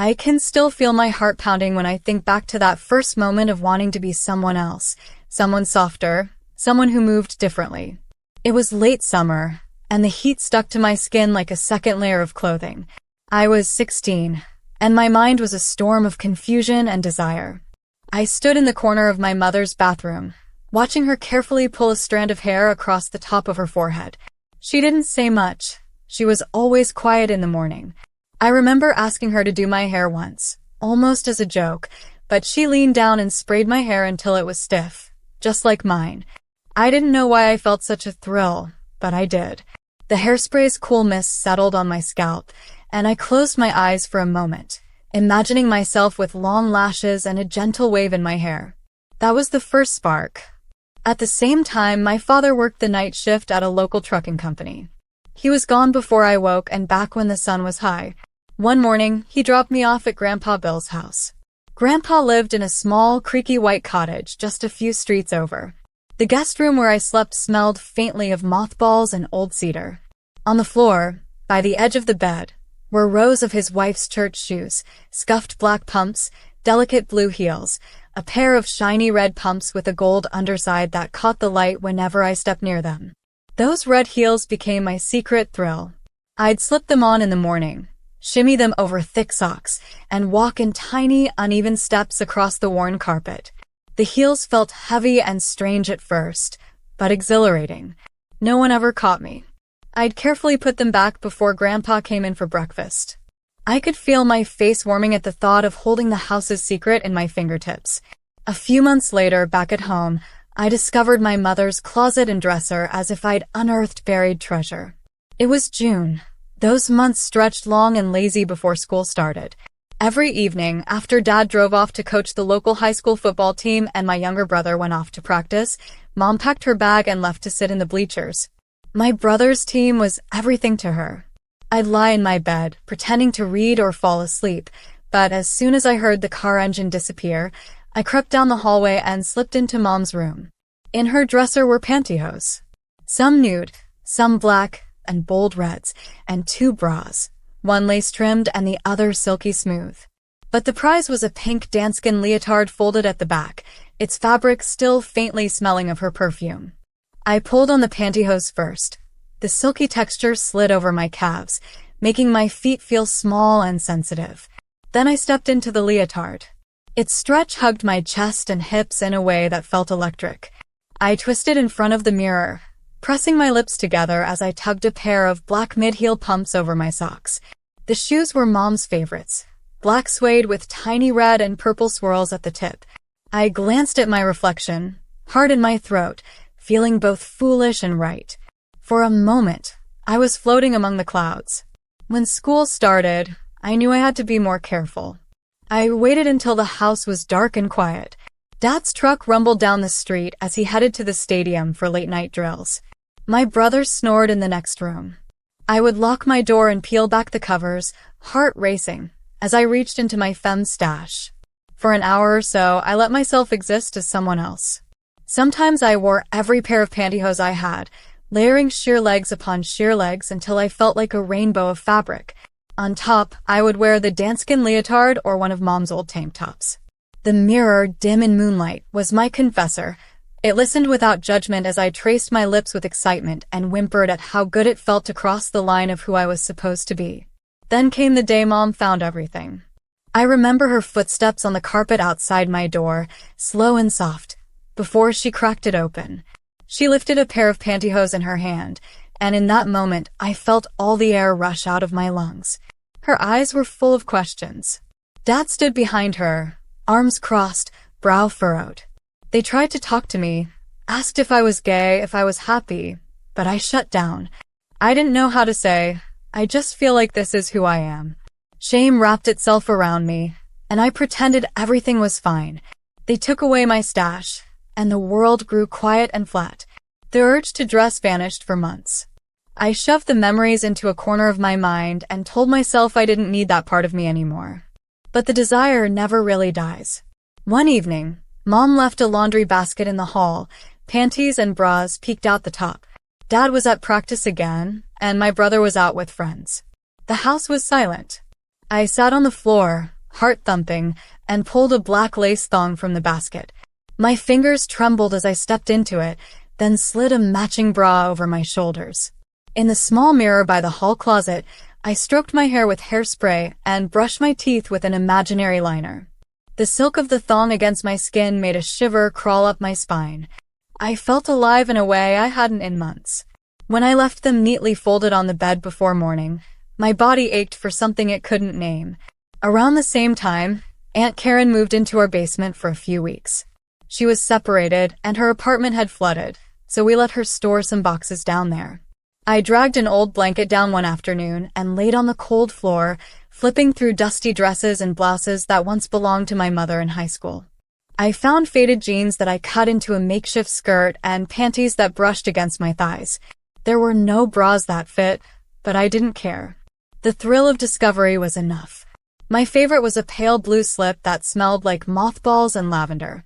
I can still feel my heart pounding when I think back to that first moment of wanting to be someone else, someone softer, someone who moved differently. It was late summer, and the heat stuck to my skin like a second layer of clothing. I was 16, and my mind was a storm of confusion and desire. I stood in the corner of my mother's bathroom, watching her carefully pull a strand of hair across the top of her forehead. She didn't say much. She was always quiet in the morning. I remember asking her to do my hair once, almost as a joke, but she leaned down and sprayed my hair until it was stiff, just like mine. I didn't know why I felt such a thrill, but I did. The hairspray's cool mist settled on my scalp, and I closed my eyes for a moment, imagining myself with long lashes and a gentle wave in my hair. That was the first spark. At the same time, my father worked the night shift at a local trucking company. He was gone before I woke and back when the sun was high. One morning, he dropped me off at Grandpa Bill's house. Grandpa lived in a small, creaky white cottage just a few streets over. The guest room where I slept smelled faintly of mothballs and old cedar. On the floor, by the edge of the bed, were rows of his wife's church shoes, scuffed black pumps, delicate blue heels, a pair of shiny red pumps with a gold underside that caught the light whenever I stepped near them. Those red heels became my secret thrill. I'd slip them on in the morning, shimmy them over thick socks, and walk in tiny, uneven steps across the worn carpet. The heels felt heavy and strange at first, but exhilarating. No one ever caught me. I'd carefully put them back before Grandpa came in for breakfast. I could feel my face warming at the thought of holding the house's secret in my fingertips. A few months later, back at home, I discovered my mother's closet and dresser as if I'd unearthed buried treasure. It was June. Those months stretched long and lazy before school started. Every evening, after Dad drove off to coach the local high school football team and my younger brother went off to practice, Mom packed her bag and left to sit in the bleachers. My brother's team was everything to her. I'd lie in my bed, pretending to read or fall asleep, but as soon as I heard the car engine disappear, I crept down the hallway and slipped into Mom's room. In her dresser were pantyhose. Some nude, some black, and bold reds, and 2 bras, one lace-trimmed and the other silky smooth. But the prize was a pink danskin leotard folded at the back, its fabric still faintly smelling of her perfume. I pulled on the pantyhose first. The silky texture slid over my calves, making my feet feel small and sensitive. Then I stepped into the leotard. Its stretch hugged my chest and hips in a way that felt electric. I twisted in front of the mirror, pressing my lips together as I tugged a pair of black mid-heel pumps over my socks. The shoes were Mom's favorites, black suede with tiny red and purple swirls at the tip. I glanced at my reflection, heart in my throat, feeling both foolish and right. For a moment, I was floating among the clouds. When school started, I knew I had to be more careful. I waited until the house was dark and quiet. Dad's truck rumbled down the street as he headed to the stadium for late-night drills. My brother snored in the next room. I would lock my door and peel back the covers, heart racing, as I reached into my femme stash. For an hour or so, I let myself exist as someone else. Sometimes I wore every pair of pantyhose I had, layering sheer legs upon sheer legs until I felt like a rainbow of fabric. On top, I would wear the danskin leotard or one of Mom's old tank tops. The mirror, dim in moonlight, was my confessor. It listened without judgment as I traced my lips with excitement and whimpered at how good it felt to cross the line of who I was supposed to be. Then came the day Mom found everything. I remember her footsteps on the carpet outside my door, slow and soft, before she cracked it open. She lifted a pair of pantyhose in her hand, and in that moment I felt all the air rush out of my lungs. Her eyes were full of questions. Dad stood behind her, arms crossed, brow furrowed. They tried to talk to me, asked if I was gay, if I was happy, but I shut down. I didn't know how to say, I just feel like this is who I am. Shame wrapped itself around me, and I pretended everything was fine. They took away my stash, and the world grew quiet and flat. The urge to dress vanished for months. I shoved the memories into a corner of my mind and told myself I didn't need that part of me anymore. But the desire never really dies. One evening, Mom left a laundry basket in the hall. Panties and bras peeked out the top. Dad was at practice again, and my brother was out with friends. The house was silent. I sat on the floor, heart thumping, and pulled a black lace thong from the basket. My fingers trembled as I stepped into it, then slid a matching bra over my shoulders. In the small mirror by the hall closet, I stroked my hair with hairspray and brushed my teeth with an imaginary liner. The silk of the thong against my skin made a shiver crawl up my spine. I felt alive in a way I hadn't in months. When I left them neatly folded on the bed before morning, my body ached for something it couldn't name. Around the same time, Aunt Karen moved into our basement for a few weeks. She was separated, and her apartment had flooded, so we let her store some boxes down there. I dragged an old blanket down one afternoon and laid on the cold floor, flipping through dusty dresses and blouses that once belonged to my mother in high school. I found faded jeans that I cut into a makeshift skirt and panties that brushed against my thighs. There were no bras that fit, but I didn't care. The thrill of discovery was enough. My favorite was a pale blue slip that smelled like mothballs and lavender.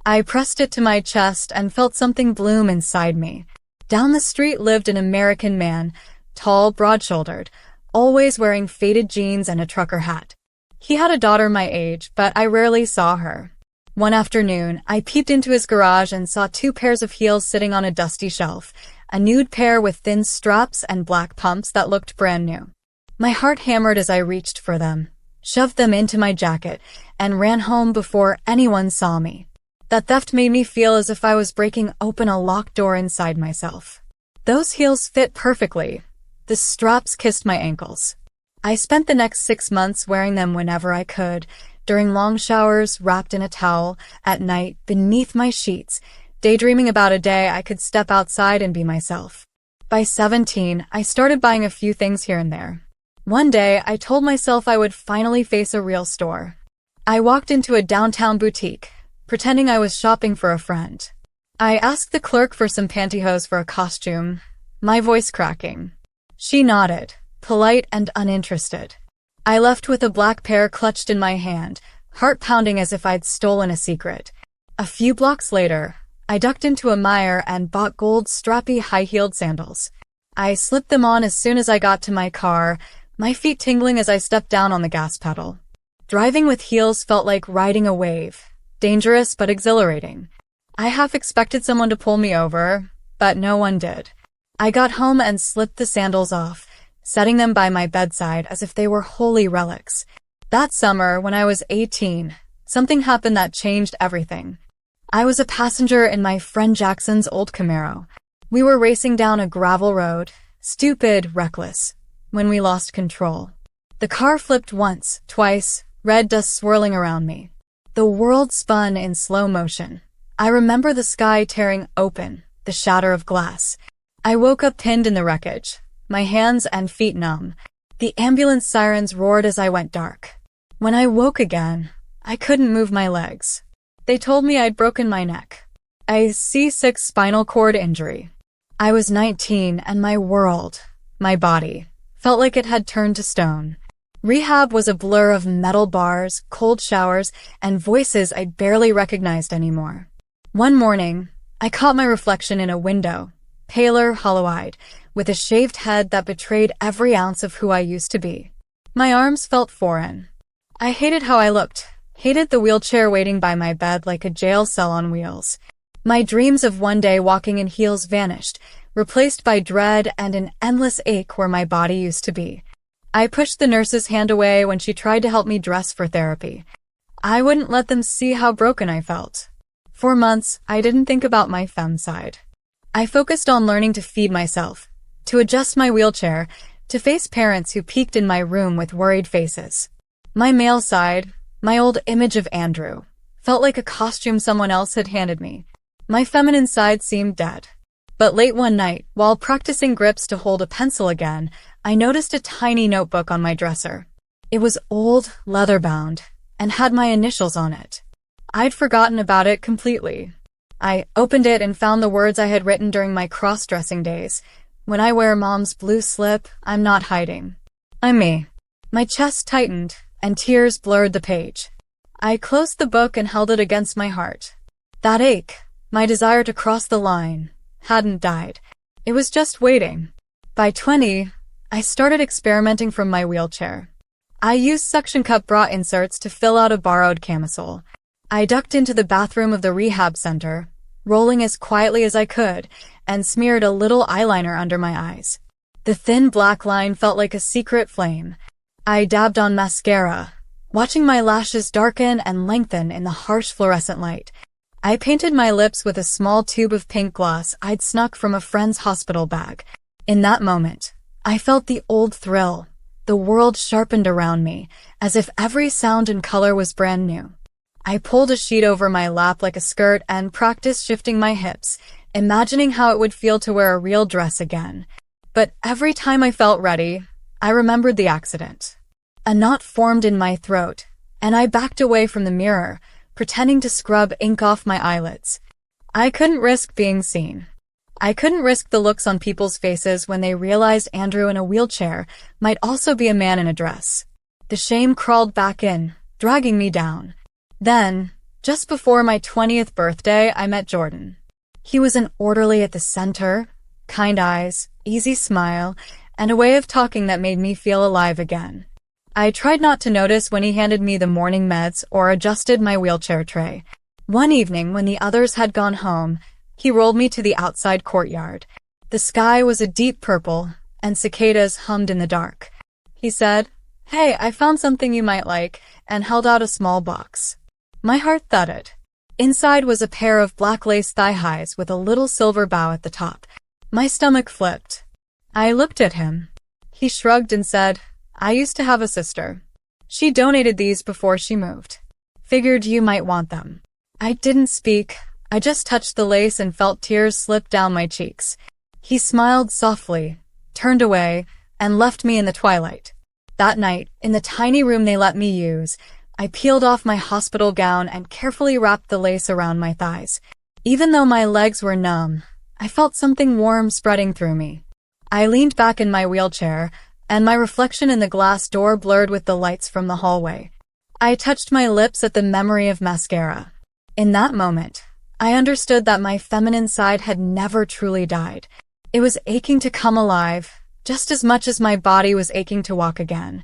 I pressed it to my chest and felt something bloom inside me. Down the street lived an American man, tall, broad-shouldered, always wearing faded jeans and a trucker hat. He had a daughter my age, but I rarely saw her. One afternoon, I peeped into his garage and saw 2 pairs of heels sitting on a dusty shelf, a nude pair with thin straps and black pumps that looked brand new. My heart hammered as I reached for them, shoved them into my jacket, and ran home before anyone saw me. That theft made me feel as if I was breaking open a locked door inside myself. Those heels fit perfectly. The straps kissed my ankles. I spent the next 6 months wearing them whenever I could, during long showers, wrapped in a towel, at night, beneath my sheets, daydreaming about a day I could step outside and be myself. By 17, I started buying a few things here and there. One day, I told myself I would finally face a real store. I walked into a downtown boutique, pretending I was shopping for a friend. I asked the clerk for some pantyhose for a costume, my voice cracking. She nodded, polite and uninterested. I left with a black pair clutched in my hand, heart pounding as if I'd stolen a secret. A few blocks later, I ducked into a mire and bought gold strappy high-heeled sandals. I slipped them on as soon as I got to my car, my feet tingling as I stepped down on the gas pedal. Driving with heels felt like riding a wave. Dangerous but exhilarating. I half expected someone to pull me over, but no one did. I got home and slipped the sandals off, setting them by my bedside as if they were holy relics. That summer, when I was 18, something happened that changed everything. I was a passenger in my friend Jackson's old Camaro. We were racing down a gravel road, stupid, reckless, when we lost control. The car flipped once, twice, red dust swirling around me. The world spun in slow motion. I remember the sky tearing open, the shatter of glass. I woke up pinned in the wreckage, my hands and feet numb. The ambulance sirens roared as I went dark. When I woke again, I couldn't move my legs. They told me I'd broken my neck. A C6 spinal cord injury. I was 19 and my world, my body, felt like it had turned to stone. Rehab was a blur of metal bars, cold showers, and voices I barely recognized anymore. One morning, I caught my reflection in a window, paler, hollow-eyed, with a shaved head that betrayed every ounce of who I used to be. My arms felt foreign. I hated how I looked, hated the wheelchair waiting by my bed like a jail cell on wheels. My dreams of one day walking in heels vanished, replaced by dread and an endless ache where my body used to be. I pushed the nurse's hand away when she tried to help me dress for therapy. I wouldn't let them see how broken I felt. For months, I didn't think about my femme side. I focused on learning to feed myself, to adjust my wheelchair, to face parents who peeked in my room with worried faces. My male side, my old image of Andrew, felt like a costume someone else had handed me. My feminine side seemed dead. But late one night, while practicing grips to hold a pencil again, I noticed a tiny notebook on my dresser. It was old, leather-bound, and had my initials on it. I'd forgotten about it completely. I opened it and found the words I had written during my cross-dressing days. When I wear mom's blue slip, I'm not hiding. I'm me. My chest tightened, and tears blurred the page. I closed the book and held it against my heart. That ache, my desire to cross the line, hadn't died. It was just waiting. By 20, I started experimenting from my wheelchair. I used suction cup bra inserts to fill out a borrowed camisole. I ducked into the bathroom of the rehab center, rolling as quietly as I could, and smeared a little eyeliner under my eyes. The thin black line felt like a secret flame. I dabbed on mascara, watching my lashes darken and lengthen in the harsh fluorescent light. I painted my lips with a small tube of pink gloss I'd snuck from a friend's hospital bag. In that moment, I felt the old thrill. The world sharpened around me, as if every sound and color was brand new. I pulled a sheet over my lap like a skirt and practiced shifting my hips, imagining how it would feel to wear a real dress again. But every time I felt ready, I remembered the accident. A knot formed in my throat, and I backed away from the mirror, pretending to scrub ink off my eyelids. I couldn't risk being seen. I couldn't risk the looks on people's faces when they realized Andrew in a wheelchair might also be a man in a dress. The shame crawled back in, dragging me down. Then, just before my 20th birthday, I met Jordan. He was an orderly at the center, kind eyes, easy smile, and a way of talking that made me feel alive again. I tried not to notice when he handed me the morning meds or adjusted my wheelchair tray. One evening, when the others had gone home, he rolled me to the outside courtyard. The sky was a deep purple, and cicadas hummed in the dark. He said, "Hey, I found something you might like," and held out a small box. My heart thudded. Inside was a pair of black lace thigh-highs with a little silver bow at the top. My stomach flipped. I looked at him. He shrugged and said, "I used to have a sister. She donated these before she moved. Figured you might want them." I didn't speak. I just touched the lace and felt tears slip down my cheeks. He smiled softly, turned away, and left me in the twilight. That night, in the tiny room they let me use, I peeled off my hospital gown and carefully wrapped the lace around my thighs. Even though my legs were numb, I felt something warm spreading through me. I leaned back in my wheelchair, and my reflection in the glass door blurred with the lights from the hallway. I touched my lips at the memory of mascara. In that moment, I understood that my feminine side had never truly died. It was aching to come alive, just as much as my body was aching to walk again.